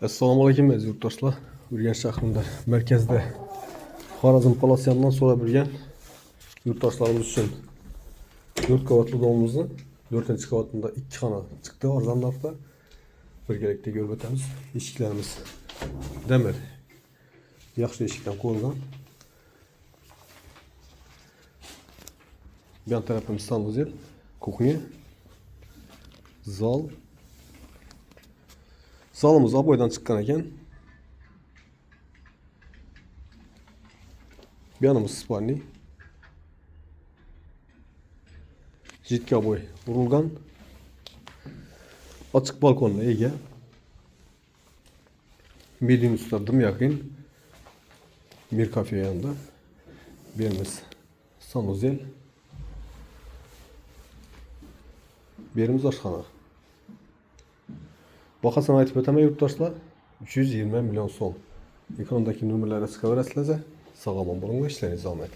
Assalamu alaikum aziz yurttaşlar. Ürgen şehrinde, merkezde Xorazm Palasyan'dan sonra Ürgen yurttaşlarımız için 4 kavatlı doğumumuzun 4. kavatında 2 kana çıktı. Oradan da birlikte görüp ötemiz. Eşiklerimiz demir. Yaxşı eşikten koyulgan. Bir yan tarafımız sanuzel, kuchnya, zal. Zalımız aboydan çıkan eken. Bir yanımız spalni. Jitki aboy vurulgan. Açık balkonla ege. Bildiğin üstüne dım yakın. Bir kafe yanında. Birimiz sanuzel. Birimiz aşkhana. Vakasına aytip öteme yurttaşlar 320 milyon son. Ekrandaki nömerlere çıkaverasizlar. Sağlamam bulunma işlerinizi zahmet.